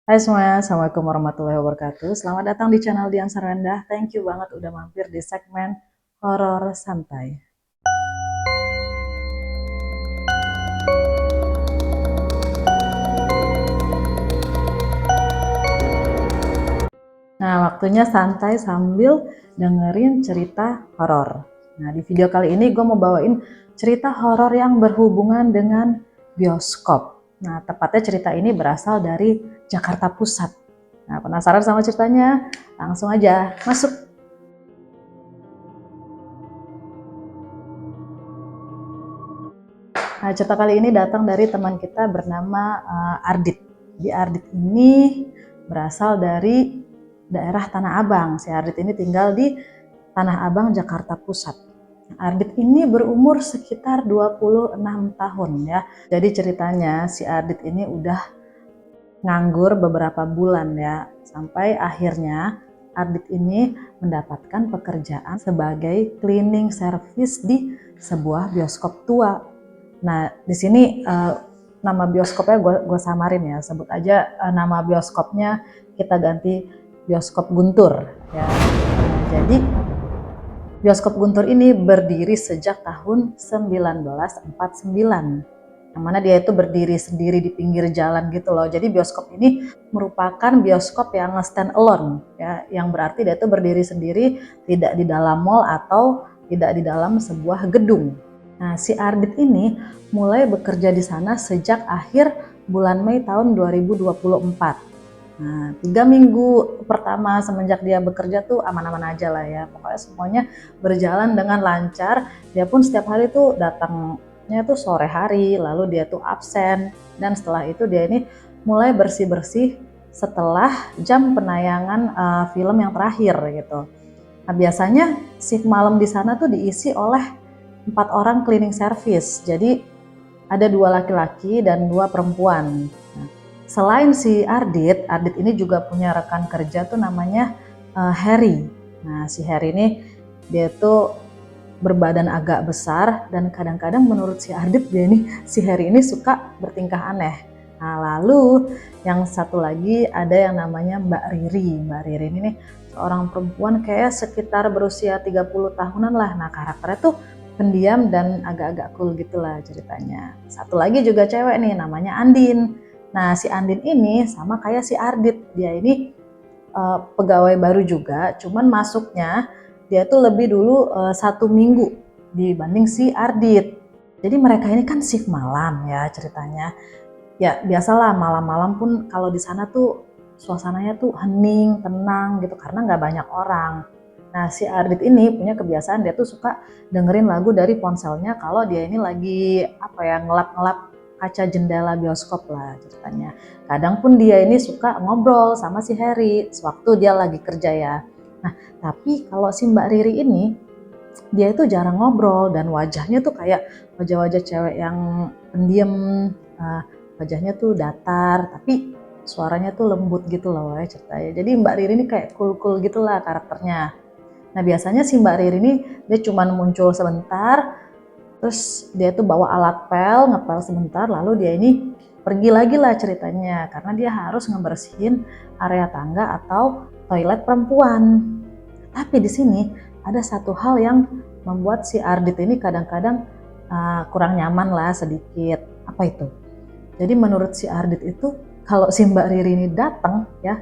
Hai semuanya, Assalamualaikum warahmatullahi wabarakatuh. Selamat datang di channel Dian Sarwendah. Thank you banget udah mampir di segmen horor santai. Nah, waktunya santai sambil dengerin cerita horor. Nah, di video kali ini gue mau bawain cerita horor yang berhubungan dengan bioskop. Nah, tepatnya cerita ini berasal dari Jakarta Pusat. Nah, penasaran sama ceritanya? Langsung aja masuk. Nah, cerita kali ini datang dari teman kita bernama Ardit. Di Ardit ini berasal dari daerah Tanah Abang. Si Ardit ini tinggal di Tanah Abang, Jakarta Pusat. Ardit ini berumur sekitar 26 tahun ya. Jadi ceritanya si Ardit ini udah nganggur beberapa bulan ya. Sampai akhirnya Ardit ini mendapatkan pekerjaan sebagai cleaning service di sebuah bioskop tua. Nah, di sini nama bioskopnya gue samarin ya, sebut aja nama bioskopnya kita ganti bioskop Guntur ya. Jadi bioskop Guntur ini berdiri sejak tahun 1949. Yang mana dia itu berdiri sendiri di pinggir jalan gitu loh. Jadi bioskop ini merupakan bioskop yang stand alone ya, yang berarti dia itu berdiri sendiri, tidak di dalam mall atau tidak di dalam sebuah gedung. Nah, si Ardit ini mulai bekerja di sana sejak akhir bulan Mei tahun 2024. Nah, 3 minggu pertama semenjak dia bekerja tuh aman-aman aja lah ya. Pokoknya semuanya berjalan dengan lancar. Dia pun setiap hari tuh datangnya tuh sore hari, lalu dia tuh absen. Dan setelah itu dia ini mulai bersih-bersih setelah jam penayangan film yang terakhir gitu. Nah, biasanya shift malam di sana tuh diisi oleh 4 orang cleaning service. Jadi ada 2 laki-laki dan 2 perempuan. Nah, selain si Ardit, Ardit ini juga punya rekan kerja tuh namanya Harry. Nah, si Harry ini dia tuh berbadan agak besar dan kadang-kadang menurut si Ardit si Harry ini suka bertingkah aneh. Nah, lalu yang satu lagi ada yang namanya Mbak Riri. Mbak Riri ini nih seorang perempuan kayak sekitar berusia 30 tahunan lah. Nah, karakternya tuh pendiam dan agak-agak cool gitulah ceritanya. Satu lagi juga cewek nih namanya Andin. Nah, si Andin ini sama kayak si Ardit. Dia ini pegawai baru juga, cuman masuknya dia tuh lebih dulu 1 minggu dibanding si Ardit. Jadi mereka ini kan shift malam ya ceritanya. Ya biasalah malam-malam pun kalau di sana tuh suasananya tuh hening, tenang gitu karena nggak banyak orang. Nah, si Ardit ini punya kebiasaan dia tuh suka dengerin lagu dari ponselnya kalau dia ini lagi apa ya, ngelap-ngelap kaca jendela bioskop lah ceritanya. Kadang pun dia ini suka ngobrol sama si Harry sewaktu dia lagi kerja ya. Nah, tapi kalau si Mbak Riri ini dia itu jarang ngobrol dan wajahnya tuh kayak wajah-wajah cewek yang pendiam, uh, wajahnya tuh datar tapi suaranya tuh lembut gitu loh ya ceritanya. Jadi Mbak Riri ini kayak cool-cool gitulah karakternya. Nah, biasanya si Mbak Riri ini dia cuman muncul sebentar, terus dia tuh bawa alat pel, ngepel sebentar, lalu dia ini pergi lagi lah ceritanya, karena dia harus ngebersihin area tangga atau toilet perempuan. Tapi di sini ada satu hal yang membuat si Ardit ini kadang-kadang kurang nyaman lah sedikit. Apa itu? Jadi menurut si Ardit itu kalau si Mbak Riri ini datang ya,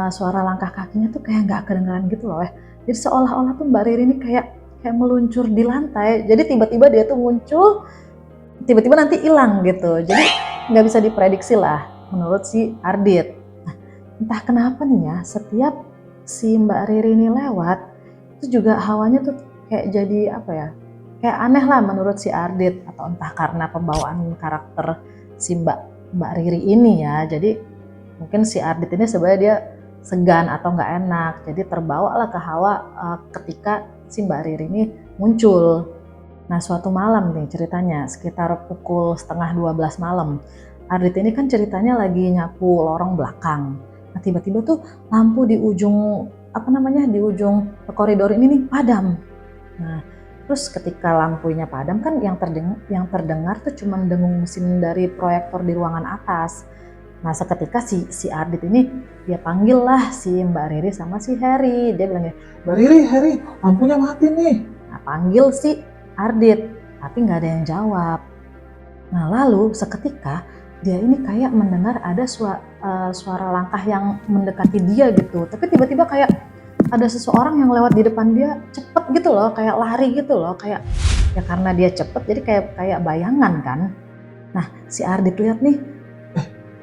suara langkah kakinya tuh kayak nggak kedengeran gitu loh ya. Jadi seolah-olah tuh Mbak Riri ini kayak meluncur di lantai. Jadi tiba-tiba dia tuh muncul, tiba-tiba nanti hilang gitu. Jadi nggak bisa diprediksi lah menurut si Ardit. Nah, entah kenapa nih ya, setiap si Mbak Riri ini lewat, itu juga hawanya tuh kayak jadi apa ya, kayak aneh lah menurut si Ardit. Atau entah karena pembawaan karakter si Mbak Riri ini ya. Jadi mungkin si Ardit ini sebenarnya dia segan atau nggak enak, jadi terbawa lah ke hawa ketika si Mbak Riri ini muncul. Nah, suatu malam nih ceritanya sekitar pukul setengah 12 malam. Ardit ini kan ceritanya lagi nyapu lorong belakang. Nah, tiba-tiba tuh lampu di ujung di ujung koridor ini nih padam. Nah, terus ketika lampunya padam kan yang terdengar tuh cuma dengung mesin dari proyektor di ruangan atas. Nah seketika si Ardit ini dia panggil lah si Mbak Riri sama si Harry. Dia bilang, Mbak Riri, Harry, lampunya mati nih. nah panggil si Ardit, tapi nggak ada yang jawab. Nah lalu seketika dia ini kayak mendengar ada suara langkah yang mendekati dia gitu. Tapi tiba-tiba kayak ada seseorang yang lewat di depan dia cepet gitu loh, kayak lari gitu loh, kayak ya karena dia cepet jadi kayak bayangan kan. Nah si Ardit lihat nih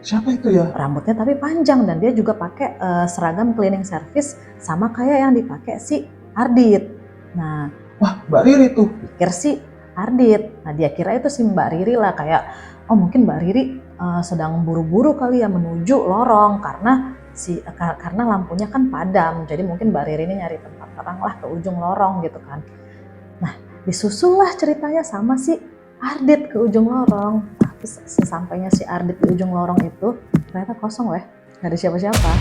Siapa itu ya? rambutnya tapi panjang dan dia juga pakai seragam cleaning service sama kayak yang dipakai si Ardit. Nah Wah, Mbak Riri tuh. pikir si Ardit. Nah dia kira itu si Mbak Riri lah, kayak oh mungkin Mbak Riri sedang buru-buru kali ya menuju lorong karena lampunya kan padam. Jadi mungkin Mbak Riri ini nyari tempat terang lah ke ujung lorong gitu kan. Nah disusul lah ceritanya sama si Ardit ke ujung lorong. Tapi sesampainya si Ardit di ujung lorong itu ternyata kosong weh, nggak ada siapa-siapa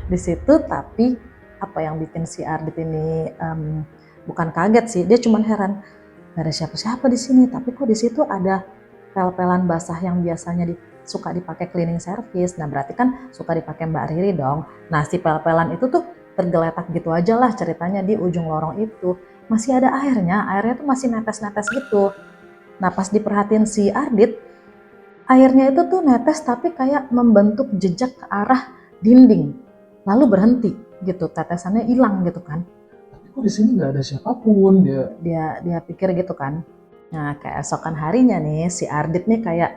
di situ. Tapi apa yang bikin si Ardit ini bukan kaget sih, dia cuman heran, gak ada siapa-siapa di sini, tapi kok di situ ada pel-pelan basah yang biasanya suka dipakai cleaning service. Nah berarti kan suka dipakai Mbak Riri dong. Nah si pel-pelan itu tuh tergeletak gitu aja lah ceritanya di ujung lorong itu. Masih ada airnya tuh masih netes-netes gitu. Nah pas diperhatiin si Ardit, airnya itu tuh netes tapi kayak membentuk jejak ke arah dinding, lalu berhenti gitu, tetesannya hilang gitu kan. Tapi kok di sini nggak ada siapapun Dia pikir gitu kan. Nah keesokan harinya nih si Ardit nih kayak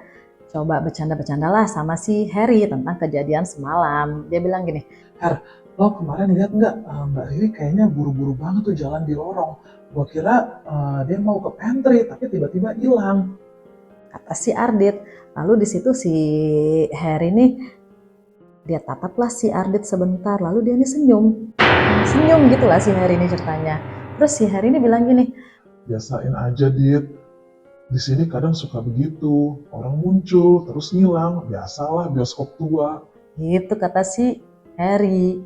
coba bercanda-bercanda lah sama si Harry tentang kejadian semalam. Dia bilang gini, Her, lo kemarin lihat nggak Mbak Riri kayaknya buru-buru banget tuh jalan di lorong. Gua kira dia mau ke pantry, tapi tiba-tiba hilang. kata si Ardit. Lalu di situ si Harry nih dia tataplah si Ardit sebentar, lalu dia nih senyum gitu lah si Harry ini ceritanya. Terus si Harry ini bilang gini, Biasain aja, Dit. Di sini kadang suka begitu. Orang muncul, terus ngilang. Biasalah bioskop tua. gitu kata si Harry.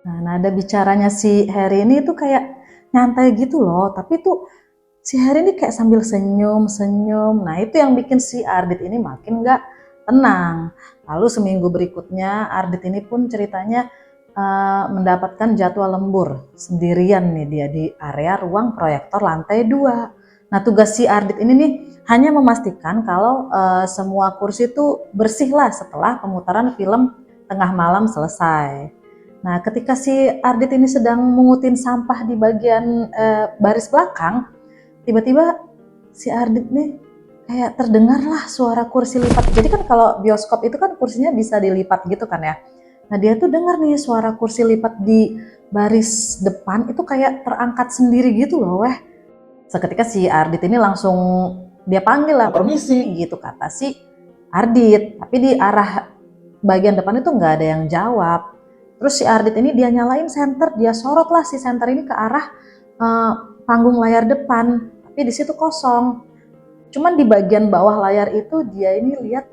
Nah nada bicaranya si Harry ini tuh kayak nyantai gitu loh, tapi tuh si Harry ini kayak sambil senyum. Nah itu yang bikin si Ardit ini makin gak tenang. Lalu seminggu berikutnya Ardit ini pun ceritanya mendapatkan jadwal lembur sendirian nih dia di area ruang proyektor lantai 2. Nah tugas si Ardit ini nih hanya memastikan kalau semua kursi itu bersih lah setelah pemutaran film tengah malam selesai. Nah ketika si Ardit ini sedang mengutin sampah di bagian baris belakang, tiba-tiba si Ardit nih kayak terdengar lah suara kursi lipat. Jadi kan kalau bioskop itu kan kursinya bisa dilipat gitu kan ya. Nah dia tuh dengar nih suara kursi lipat di baris depan itu kayak terangkat sendiri gitu loh weh. Seketika si Ardit ini langsung dia panggil lah, Permisi. gitu kata si Ardit. Tapi di arah bagian depan itu nggak ada yang jawab. Terus si Ardit ini dia nyalain senter, dia sorot lah si senter ini ke arah panggung layar depan. Tapi di situ kosong. Cuman di bagian bawah layar itu dia ini lihat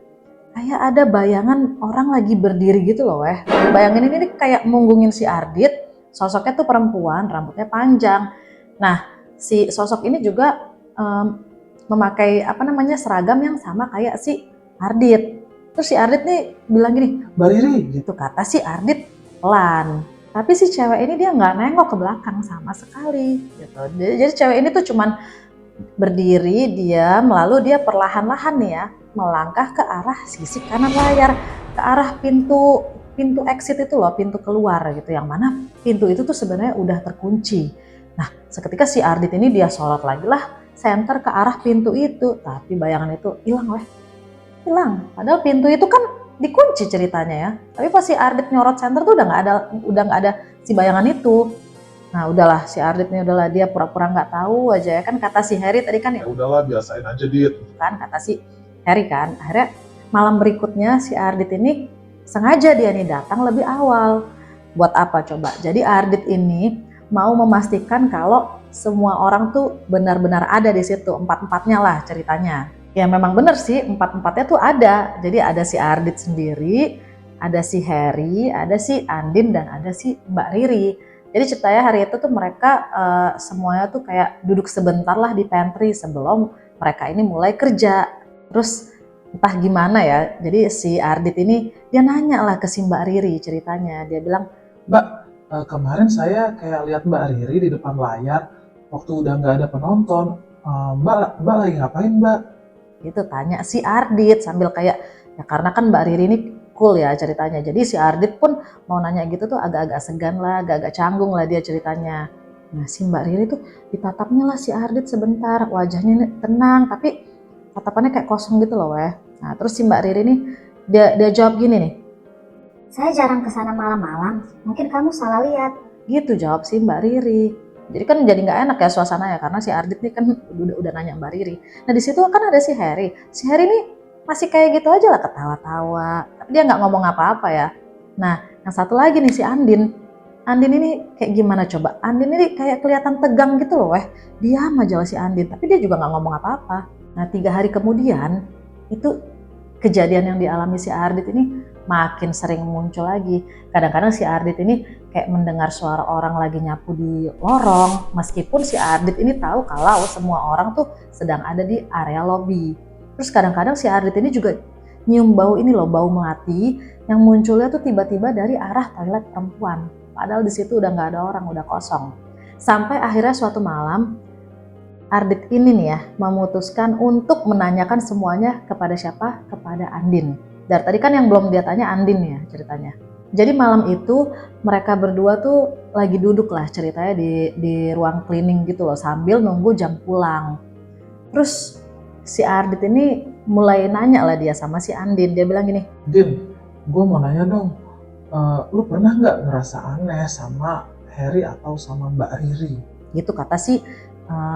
kayak ada bayangan orang lagi berdiri gitu loh weh. Bayangan ini kayak munggungin si Ardit. Sosoknya tuh perempuan, rambutnya panjang. Nah si sosok ini juga memakai seragam yang sama kayak si Ardit. Terus si Ardit nih bilang gini, Mbak Riri, gitu kata si Ardit pelan. Tapi si cewek ini dia nggak nengok ke belakang sama sekali gitu. Jadi cewek ini tuh cuman berdiri diam, lalu dia perlahan-lahan nih ya melangkah ke arah sisi kanan layar, ke arah pintu exit itu loh, pintu keluar gitu, yang mana pintu itu tuh sebenarnya udah terkunci. Nah seketika si Ardit ini dia sorot lagi lah senter ke arah pintu itu, tapi bayangan itu hilang. Padahal pintu itu kan dikunci ceritanya ya, tapi pas si Ardit nyorot senter tuh udah nggak ada si bayangan itu. Nah udahlah si Ardit nih udahlah dia pura-pura nggak tahu aja ya kan, kata si Harry tadi kan ya udahlah biasain aja, Dit. kan kata si Harry kan. Akhirnya malam berikutnya si Ardit ini sengaja dia nih datang lebih awal. Buat apa coba? Jadi Ardit ini mau memastikan kalau semua orang tuh benar-benar ada di situ, empat-empatnya lah ceritanya. Ya memang bener sih, empat-empatnya tuh ada. Jadi ada si Ardit sendiri, ada si Harry, ada si Andin, dan ada si Mbak Riri. Jadi ceritanya hari itu tuh mereka semuanya tuh kayak duduk sebentar lah di pantry sebelum mereka ini mulai kerja. Terus entah gimana ya. Jadi si Ardit ini dia nanya lah ke si Mbak Riri ceritanya. Dia bilang, Mbak, kemarin saya kayak lihat Mbak Riri di depan layar waktu udah nggak ada penonton. Mbak lagi ngapain Mbak? gitu tanya si Ardit sambil kayak, ya karena kan Mbak Riri ini cool ya ceritanya. Jadi si Ardit pun mau nanya gitu tuh agak-agak segan lah, agak-agak canggung lah dia ceritanya. Nah si Mbak Riri tuh ditatapnya lah si Ardit sebentar, wajahnya ini tenang tapi tatapannya kayak kosong gitu loh weh. Nah terus si Mbak Riri nih dia jawab gini nih, Saya jarang kesana malam-malam, mungkin kamu salah lihat. gitu jawab si Mbak Riri. Jadi kan jadi nggak enak ya suasananya karena si Ardit nih kan udah nanya Mbak Riri. Nah di situ kan ada si Harry. Si Harry nih masih kayak gitu aja lah ketawa-tawa. Tapi dia nggak ngomong apa-apa ya. Nah yang satu lagi nih si Andin. Andin ini kayak gimana coba? Andin ini kayak kelihatan tegang gitu loh weh. Diam aja lah si Andin. Tapi dia juga nggak ngomong apa-apa. Nah 3 hari kemudian itu kejadian yang dialami si Ardit ini makin sering muncul lagi. Kadang-kadang si Ardit ini kayak mendengar suara orang lagi nyapu di lorong, meskipun si Ardit ini tahu kalau semua orang tuh sedang ada di area lobi. Terus kadang-kadang si Ardit ini juga nyium bau ini loh, bau melati yang munculnya tuh tiba-tiba dari arah toilet perempuan. Padahal di situ udah nggak ada orang, udah kosong. Sampai akhirnya suatu malam Ardit ini nih ya memutuskan untuk menanyakan semuanya kepada siapa? Kepada Andin. Dari tadi kan yang belum dia tanya Andin ya ceritanya. Jadi malam itu mereka berdua tuh lagi duduk lah ceritanya di ruang cleaning gitu loh sambil nunggu jam pulang. Terus si Ardit ini mulai nanya lah dia sama si Andin. Dia bilang gini, Din, gue mau nanya dong, lu pernah nggak ngerasa aneh sama Harry atau sama Mbak Riri? gitu kata si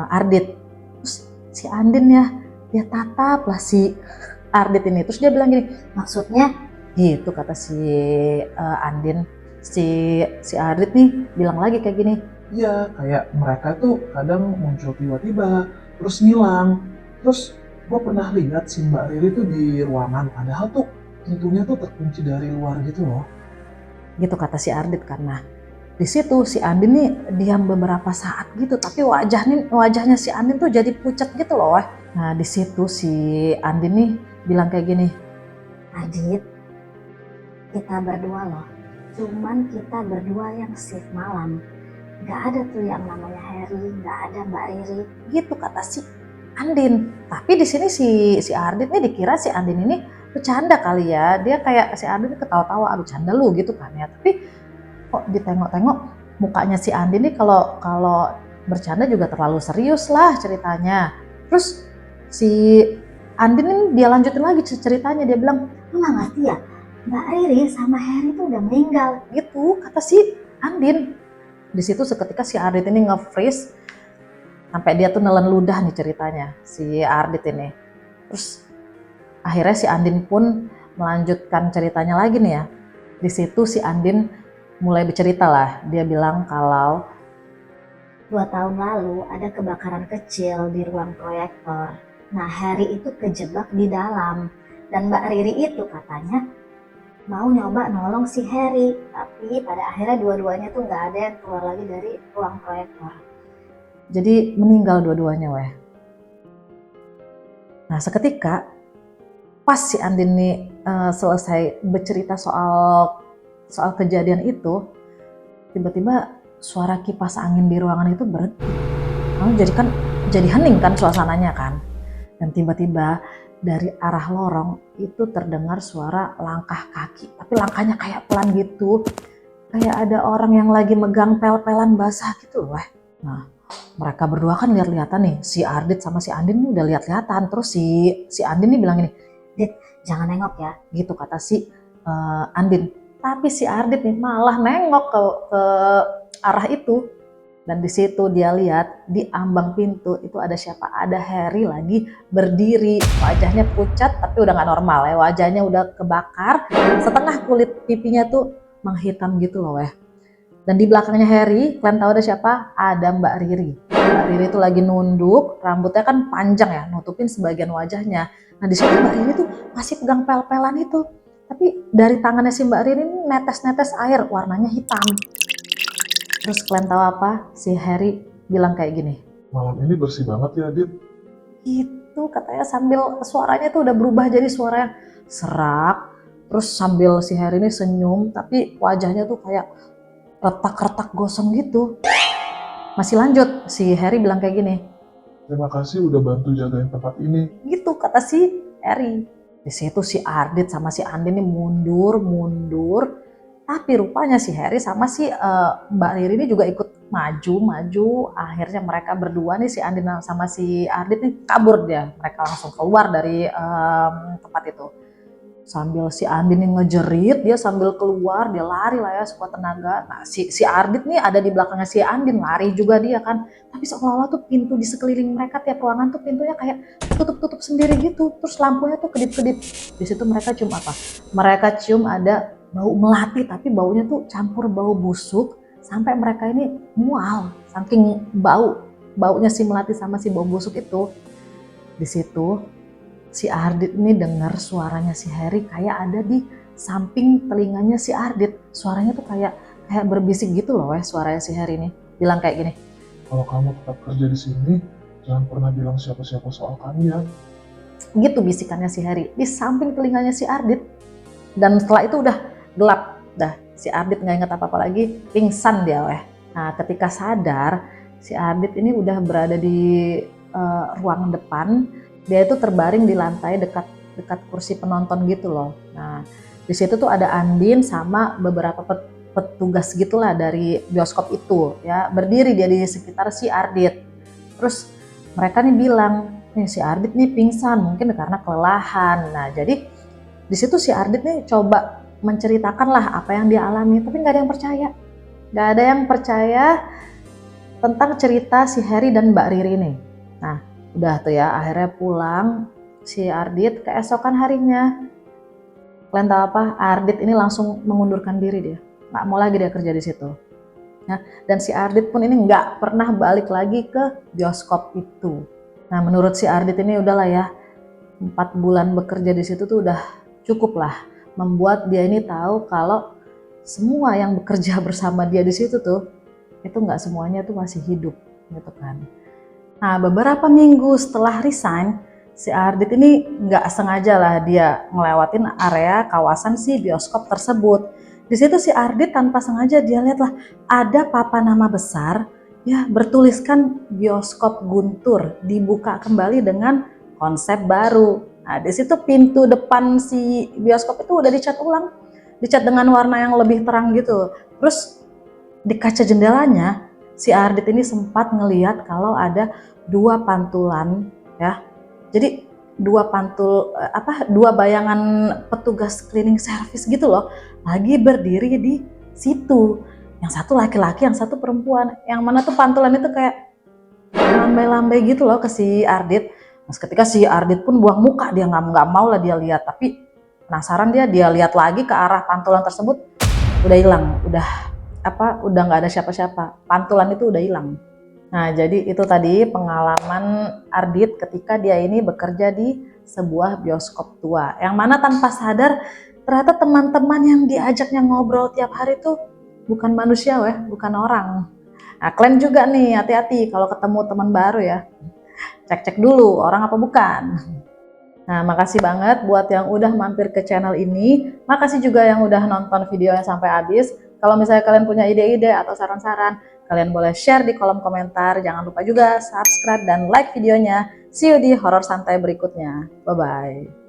Ardit. Terus si Andin ya dia tatap lah si Ardit ini. Terus dia bilang gini, Maksudnya, gitu kata si Andin. Si Ardit nih bilang lagi kayak gini, Iya, kayak mereka tuh kadang muncul tiba-tiba, terus ngilang. Terus gue pernah lihat si Mbak Riri tuh di ruangan, padahal tuh pintunya tuh terkunci dari luar gitu loh. gitu kata si Ardit. Karena di situ si Andin nih diam beberapa saat gitu, tapi wajahnya si Andin tuh jadi pucat gitu loh weh. Nah di situ si Andin nih bilang kayak gini, Adit, kita berdua loh. Cuman kita berdua yang shift malam. Gak ada tuh yang namanya Harry, gak ada Mbak Riri. gitu kata si Andin. Tapi di sini si Ardit nih dikira si Andin ini bercanda kali ya. Dia kayak si Andin ketawa-tawa, aduh canda lu gitu kan ya. Tapi kok ditengok-tengok mukanya si Andin nih kalau bercanda juga terlalu serius lah ceritanya. Terus si Andin ini dia lanjutin lagi ceritanya, dia bilang Lu gak ngerti ya? Mbak Riri sama Harry tuh udah meninggal. gitu kata si Andin. Di situ seketika si Ardit ini nge-freeze sampai dia tuh nelen ludah nih ceritanya si Ardit ini. Terus akhirnya si Andin pun melanjutkan ceritanya lagi nih ya. Di situ si Andin mulai bercerita lah. Dia bilang kalau 2 tahun lalu ada kebakaran kecil di ruang proyektor. Nah, Harry itu kejebak di dalam. Dan Mbak Riri itu katanya mau nyoba nolong si Harry. Tapi pada akhirnya dua-duanya tuh gak ada yang keluar lagi dari ruang proyektor. jadi meninggal dua-duanya weh. Nah seketika pas si Andin nih selesai bercerita soal kejadian itu, tiba-tiba suara kipas angin di ruangan itu berhenti. Jadi hening kan suasananya kan. Dan tiba-tiba dari arah lorong itu terdengar suara langkah kaki. Tapi langkahnya kayak pelan gitu. Kayak ada orang yang lagi megang pel-pelan basah gitu loh. Nah mereka berdua kan lihat-lihatan nih. Si Ardit sama si Andin nih udah lihat-lihatan. Terus si Andin nih bilang gini, Dit, jangan nengok ya. gitu kata si Andin. Tapi si Ardit nih malah nengok ke arah itu. Dan di situ dia lihat di ambang pintu itu ada siapa? Ada Harry lagi berdiri. Wajahnya pucat tapi udah nggak normal ya. Wajahnya udah kebakar. Setengah kulit pipinya tuh menghitam gitu loh weh. Dan di belakangnya Harry, kalian tahu ada siapa? Ada Mbak Riri. Mbak Riri itu lagi nunduk, rambutnya kan panjang ya, nutupin sebagian wajahnya. Nah di situ Mbak Riri tuh masih pegang pel-pelan itu. Tapi dari tangannya si Mbak Riri ini netes-netes air, warnanya hitam. Terus kalian tahu apa? Si Harry bilang kayak gini, Malam ini bersih banget ya, Dit. itu gitu, katanya sambil suaranya tuh udah berubah jadi suara yang serak. Terus sambil si Harry ini senyum, tapi wajahnya tuh kayak retak-retak gosong gitu. Masih lanjut, si Harry bilang kayak gini, Terima kasih udah bantu jagain tempat ini. gitu kata si Harry. Di situ si Ardit sama si Andin ini mundur. Tapi rupanya si Harry sama si Mbak Riri ini juga ikut maju. Akhirnya mereka berdua nih, si Andin sama si Ardit nih kabur dia. Mereka langsung keluar dari tempat itu. Sambil si Andin yang ngejerit, dia sambil keluar, dia lari lah ya sekuat tenaga. Nah si Ardit nih ada di belakangnya si Andin, lari juga dia kan. Tapi seolah-olah tuh pintu di sekeliling mereka, tiap ruangan tuh pintunya kayak tutup sendiri gitu. Terus lampunya tuh kedip-kedip. Di situ mereka cium apa? Mereka cium ada bau melati, tapi baunya tuh campur bau busuk. Sampai mereka ini mual, saking baunya si melati sama si bau busuk itu. Di situ si Ardit ini dengar suaranya si Harry kayak ada di samping telinganya si Ardit. Suaranya tuh kayak berbisik gitu loh suaranya si Harry ini. Bilang kayak gini, Kalau kamu tetap kerja di sini, jangan pernah bilang siapa-siapa soal kami ya. gitu bisikannya si Harry di samping telinganya si Ardit. Dan setelah itu udah gelap, dah si Ardit nggak inget apa-apa lagi, pingsan dia weh. Nah ketika sadar, si Ardit ini udah berada di ruang depan. Dia itu terbaring di lantai dekat kursi penonton gitu loh. Nah di situ tuh ada Andin sama beberapa petugas gitulah dari bioskop itu ya, berdiri dia di sekitar si Ardit. Terus mereka nih bilang, nih si Ardit nih pingsan mungkin karena kelelahan. Nah jadi di situ si Ardit nih coba menceritakan lah apa yang dia alami, tapi nggak ada yang percaya. Nggak ada yang percaya tentang cerita si Harry dan Mbak Riri ini. Nah udah tuh ya, akhirnya pulang si Ardit. Keesokan harinya, kalian tahu apa? Ardit ini langsung mengundurkan diri dia, nggak mau lagi dia kerja di situ. Nah, dan si Ardit pun ini nggak pernah balik lagi ke bioskop itu. Nah menurut si Ardit ini udahlah ya, 4 bulan bekerja di situ tuh udah cukup lah, membuat dia ini tahu kalau semua yang bekerja bersama dia di situ tuh itu nggak semuanya tuh masih hidup gitu kan. Nah beberapa minggu setelah resign, si Ardit ini nggak sengaja lah dia ngelewatin area kawasan si bioskop tersebut. Di situ si Ardit tanpa sengaja dia lihat lah ada papan nama besar ya bertuliskan bioskop Guntur dibuka kembali dengan konsep baru. Nah di situ pintu depan si bioskop itu udah dicat ulang, dicat dengan warna yang lebih terang gitu. Terus di kaca jendelanya si Ardit ini sempat ngelihat kalau ada 2 pantulan ya. Jadi 2 bayangan petugas cleaning service gitu loh, lagi berdiri di situ. Yang satu laki-laki, yang satu perempuan. Yang mana tuh pantulan itu kayak lambai-lambai gitu loh ke si Ardit. Mas ketika si Ardit pun buang muka, dia nggak mau lah dia lihat, tapi penasaran dia lihat lagi ke arah pantulan tersebut, udah hilang, udah nggak ada siapa-siapa, pantulan itu udah hilang. Nah jadi itu tadi pengalaman Ardit ketika dia ini bekerja di sebuah bioskop tua, yang mana tanpa sadar ternyata teman-teman yang diajaknya ngobrol tiap hari tuh bukan manusia bukan orang. Nah kalian juga nih hati-hati kalau ketemu teman baru ya, cek-cek dulu orang apa bukan. Nah makasih banget buat yang udah mampir ke channel ini, makasih juga yang udah nonton videonya sampai habis. Kalau misalnya kalian punya ide-ide atau saran-saran, kalian boleh share di kolom komentar. Jangan lupa juga subscribe dan like videonya. See you di horor santai berikutnya. Bye-bye.